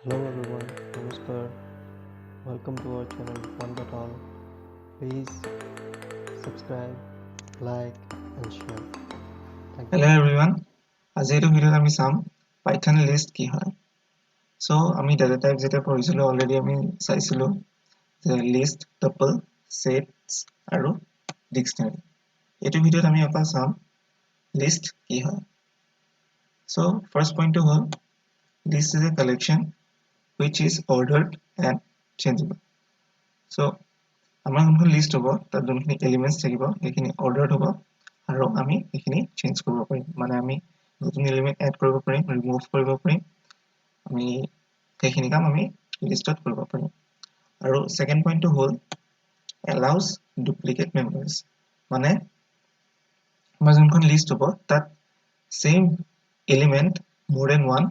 Hello everyone, Namaskar. Welcome to our channel One But All. Please subscribe, like and share. Thank Hello you. everyone. আজি এইটো ভিডিঅ'ত আমি চাম Python list কি হয়। সো আমি ডাটা টাইপ যেটা পঢ়িছিলো অলৰেডি আমি চাইছিলো যে লিষ্ট, টপল, সেটস আৰু ডিকশনাৰী। এইটো ভিডিঅ'ত আমি অকল চাম লিষ্ট কি হয়। সো ফাৰ্স্ট পইণ্টটো হ'ল list is a collection which is ordered and changeable. So আমাৰ যোনখন লিষ্ট হ'ব তাত যোনখিনি এলিমেণ্টছ থাকিব সেইখিনি অৰ্ডাৰ্ড হ'ব আৰু আমি এইখিনি চেঞ্জ কৰিব পাৰিম। মানে আমি নতুন এলিমেণ্ট এড কৰিব পাৰিম, ৰিমুভ কৰিব পাৰিম, আমি সেইখিনি কাম আমি লিষ্টত কৰিব পাৰিম। আৰু সেকেন্ড পইণ্টটো হ'ল allows duplicate members, মানে আমাৰ যোনখন লিষ্ট হ'ব তাত same element more than one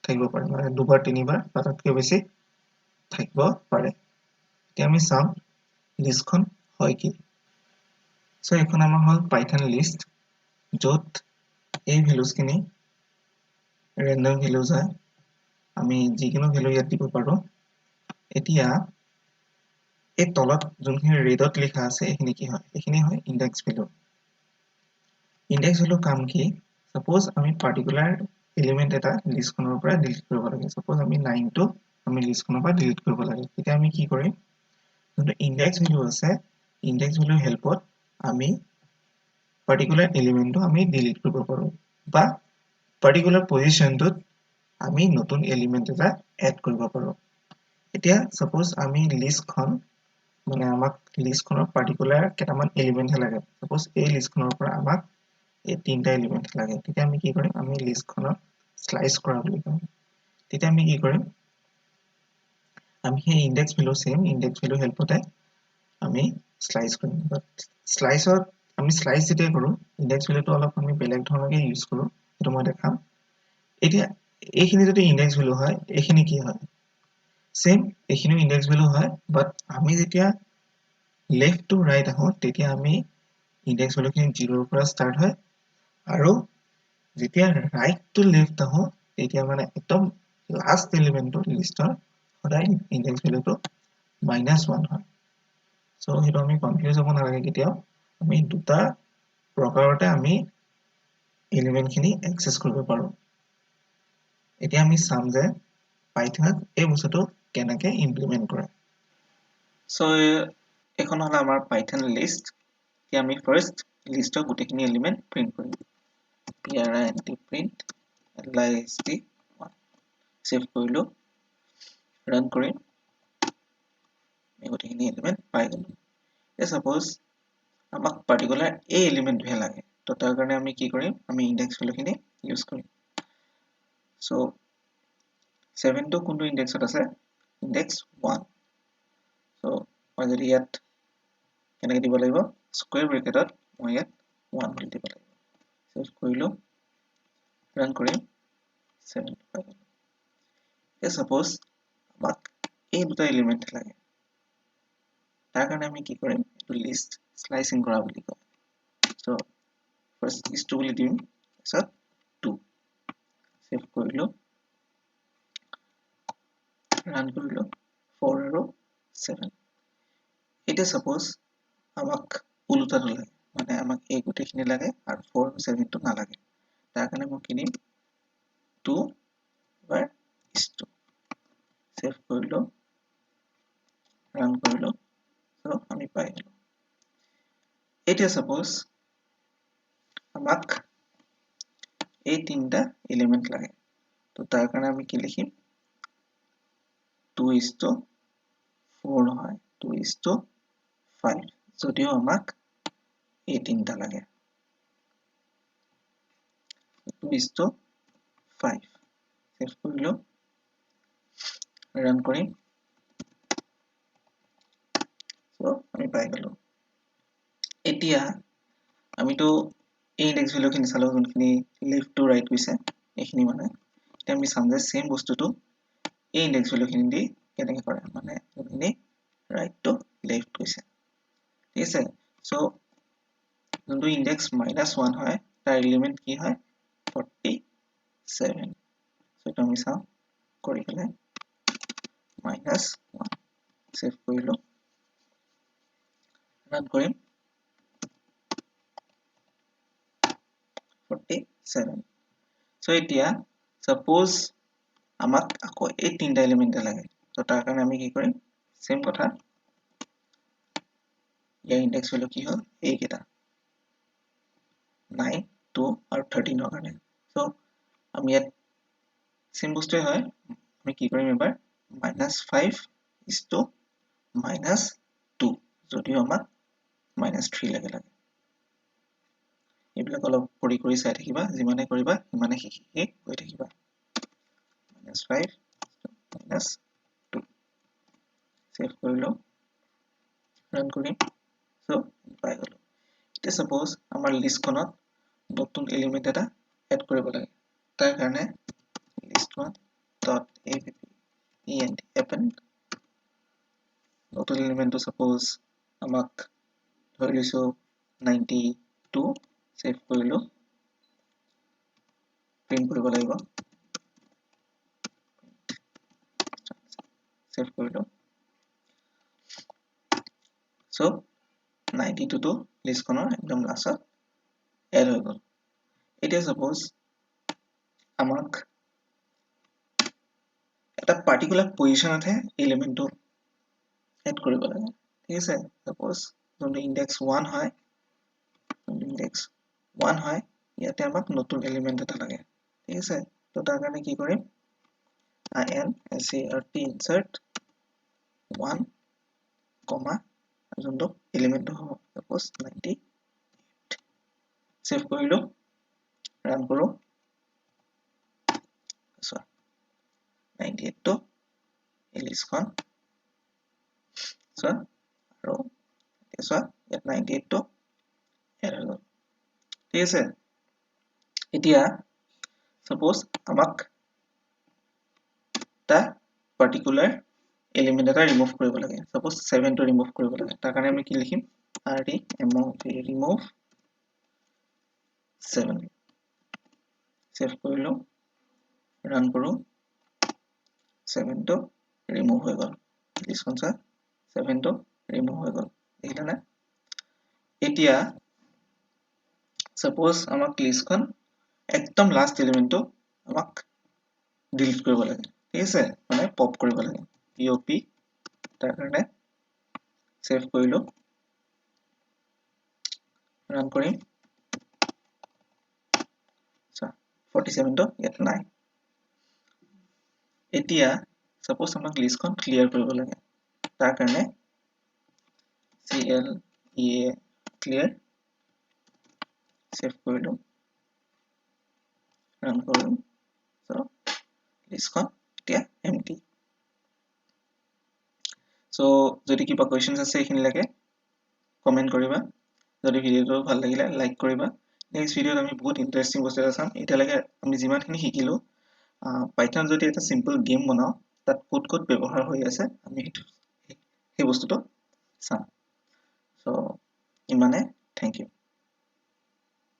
থাকিব পাৰে, মানে দুবাৰ তিনিবাৰ বা তাতকৈ বেছি থাকিব পাৰে। এতিয়া আমি চাম লিষ্টখন হয় কি। সো এখন আমাৰ হ'ল পাইথন লিষ্ট, য'ত এই ভ্যালুজখিনি ৰেন্ডম ভ্যালুজ হয়, আমি যিকোনো ভ্যালু ইয়াত দিব পাৰো। এতিয়া এই তলত যোনখিনি ৰেডত লিখা আছে এইখিনি কি হয়, এইখিনি হয় ইনডেক্স ভ্যালু। ইনডেক্স ভ্যালু কাম কি, সাপোজ আমি পাৰ্টিকুলাৰ এলিমেন্ট এটা লিষ্টখনৰ পৰা ডিলিট কৰিব লাগে। সাপোজ আমি 9 টো আমি লিষ্টখনৰ পৰা ডিলিট কৰিব লাগে, তেতিয়া আমি কি কৰিম, যোনটো ইনডেক্স ভ্যালু আছে ইনডেক্স ভ্যালুৰ হেল্পত আমি পাৰ্টিকুলাৰ এলিমেন্টটো আমি ডিলিট কৰিব পাৰো, বা পাৰ্টিকুলাৰ পজিশনটোত আমি নতুন এলিমেন্ট এটা এড কৰিব পাৰো। এতিয়া সাপোজ আমি লিষ্টখন, মানে আমাক লিষ্টখনৰ পাৰ্টিকুলাৰ কেইটামান এলিমেন্টহে লাগে। সাপোজ এই লিষ্টখনৰ পৰা আমাক এই তিনটা এলিমেন্ট লাগে, তেতিয়া আমি কি কৰিম, আমি লিষ্টখনত স্লাইচ কৰা বুলি কম। তেতিয়া আমি কি কৰিম, আমি সেই index value same index value হেল্পতে আমি স্লাইচ কৰিম। বাট স্লাইচত আমি স্লাইচ যেতিয়া কৰো ইনডেক্স ভ্যালুটো অলপ আমি বেলেগ ধৰণে ইউজ কৰো, সেইটো মই দেখাম। এতিয়া এইখিনি যদি ইনডেক্স ভ্যালু হয় এইখিনি কি হয়, সেম এইখিনিও ইনডেক্স ভ্যালু হয়, বাট আমি যেতিয়া লেফট টু ৰাইট আহো তেতিয়া আমি ইনডেক্স ভ্যালুখিনি 0 ৰ পৰা ষ্টাৰ্ট হয়, আৰু যেতিয়া ৰাইট টু লেফট আহো তেতিয়া মানে একদম লাষ্ট এলিমেন্টটো লিষ্টৰ সদায় ইনডেক্স ভ্যালুটো -1 হয়। সো সেইটো আমি কনফিউজ হ'ব নালাগে কেতিয়াও, আমি দুটা প্ৰকাৰতে আমি এলিমেন্টখিনি এক্সেস কৰিব পাৰো। এতিয়া আমি চাম যে পাইথনত এই বস্তুটো কেনেকৈ ইমপ্লিমেন্ট কৰে। সো এখন হ'ল আমাৰ পাইথন লিষ্ট। এতিয়া আমি ফাৰ্স্ট লিষ্টৰ গোটেইখিনি এলিমেন্ট প্ৰিন্ট কৰিম। print print list 1 সেভ কৰিলো, ৰান কৰিম, গোটেইখিনি এলিমেন্ট পাই গলো। এতিয়া সাপোজ আমাক পাৰ্টিকুলাৰ এই এলিমেন্টটোহে লাগে, তো তাৰ কাৰণে আমি কি কৰিম, আমি ইনডেক্স ভ্যালুখিনি ইউজ কৰিম। সো 7 টো কোনটো ইনডেক্সত আছে, ইনডেক্স 1। সো মই যদি ইয়াত কেনেকৈ দিব লাগিব, স্কয়াৰ ব্ৰেকেটত মই ইয়াত 1 বুলি দিব লাগিব। সেভ কৰিলো, ৰান কৰিম, 7 পাই গলো। এতিয়া সাপোজ আমাক এই দুটা এলিমেন্ট লাগে, তাৰ কাৰণে আমি কি কৰিম, এইটো লিষ্ট স্লাইচিং কৰা বুলি কয়। সো ফাৰ্স্ট is 2 বুলি দিম, তাৰপিছত 2 সেভ কৰিলো, ৰান কৰিলো, 4 আৰু 7। এতিয়া সাপোজ আমাক উল্টাটো লাগে, মানে আমাক এই গোটেইখিনি লাগে আৰু 4 আৰু 7 টো নালাগে। তাৰ কাৰণে মই কি দিম, 2 বাৰ is 2 সেভ কৰিলো, ৰান কৰিলো, সো আমি পাই গলো। এতিয়া সাপোজ আমাক এই তিনটা এলিমেন্ট লাগে, তো তাৰ কাৰণে আমি কি লিখিম, 2 is to 4 নহয়, 2 is to 5, যদিও আমাক এই তিনটা লাগে। 2 is to 5 সেভ কৰিলো, ৰান কৰিম, সো আমি পাই গলো। এতিয়া আমিতো এই ইনডেক্স ভ্যালুখিনি চালো, যোনখিনি লেফট টু ৰাইট গৈছে এইখিনি, মানে এতিয়া আমি চাম যে সেম বস্তুটো এই ইনডেক্স ভ্যালুখিনি দি কেনেকৈ কৰে, মানে যোনখিনি ৰাইট টু লেফট গৈছে, ঠিক আছে। সো যোনটো ইনডেক্স -1 হয় তাৰ এলিমেন্ট কি হয়, 47। সো এটা আমি চাওঁ কৰি পেলাই -1 সেভ কৰিলো ৰান কৰিম 47 সো এতিয়া সাপোজ আমাক আকৌ এই তিনটা এলিমেন্ট লাগে তো তাৰ কাৰণে আমি কি কৰিম সেম কথা ইয়াৰ ইনডেক্স ভ্যালু কি হ'ল এই কেটা 9 2 আৰু 13 ৰ কাৰণে সো আমি ইয়াত সেম বস্তুই হয় আমি কি কৰিম এবাৰ -5 is to -2 যদিও আমাক -3 লাগে এইবিলাক অলপ কৰি চাই থাকিবা যিমানে কৰিবা সিমানে শিকি গৈ থাকিবা -5 -2 সেভ কৰিলো ৰান কৰিম সো পাই গলো এতিয়া সাপোজ আমাৰ লিষ্টখনত নতুন এলিমেন্ট এটা এড কৰিব লাগে তাৰ কাৰণে list1.app append নতুন এলিমেন্টটো সাপোজ আমাক ধৰি লৈছো 92 সেভ কৰিলো প্ৰিন্ট কৰিব লাগিব সেভ কৰিলো সো 92 টো লিষ্টখনৰ একদম লাষ্টত এড হৈ গল এতিয়া সাপোজ আমাক এটা পাৰ্টিকুলাৰ পজিশনতহে এলিমেন্টটো এড কৰিব লাগে ঠিক আছে সাপোজ যোনটো ইনডেক্স 1 হয় ইয়াতে আমাক নতুন এলিমেন্ট এটা লাগে ঠিক আছে তো তাৰ কাৰণে কি কৰিম insert insert 1 কমা যোনটো এলিমেন্টটো হ'ব সাপোজ 98 সেভ কৰিলো ৰান কৰো সো 98 টো লিষ্টখন সো আৰু সো ইয়াত 98 টো এড হৈ গল ঠিক আছে এতিয়া সাপোজ আমাক এটা পাৰ্টিকুলাৰ এলিমেন্ট এটা ৰিমুভ কৰিব লাগে সাপোজ 7 টো ৰিমুভ কৰিব লাগে তাৰ কাৰণে আমি কি লিখিম remove 7 সেভ কৰিলো ৰান কৰো 7 টো ৰিমুভ হৈ গল লিষ্টখন চা 7 টো ৰিমুভ হৈ গল দেখিলা না এতিয়া সাপোজ আমাক লিষ্টখন একদম লাষ্ট এলিমেন্টটো আমাক ডিলিট কৰিব লাগে ঠিক আছে মানে পপ কৰিব লাগে pop তাৰ কাৰণে সেভ কৰিলো ৰান কৰিম 47 টো ইয়াত নাই এতিয়া সাপোজ আমাক লিষ্টখন ক্লিয়াৰ কৰিব লাগে তাৰ কাৰণে clear ক্লিয়াৰ সেভ কৰিলো ৰান কৰিম সো লিষ্টখন এতিয়া এম্পটি সো যদি কিবা কোৱেশ্চনছ আছে এইখিনি লাগে কমেন্ট কৰিবা যদি ভিডিওটো ভাল লাগিলে লাইক কৰিবা নেক্সট ভিডিওত আমি বহুত ইন্টাৰেষ্টিং বস্তু এটা চাম এতিয়ালৈকে আমি যিমানখিনি শিকিলো পাইথন যদি এটা সিম্পল গেম বনাও তাত ক'ত ব্যৱহাৰ হৈ আছে আমি সেই বস্তুটো চাম সো ইমানে থ্যাংক ইউ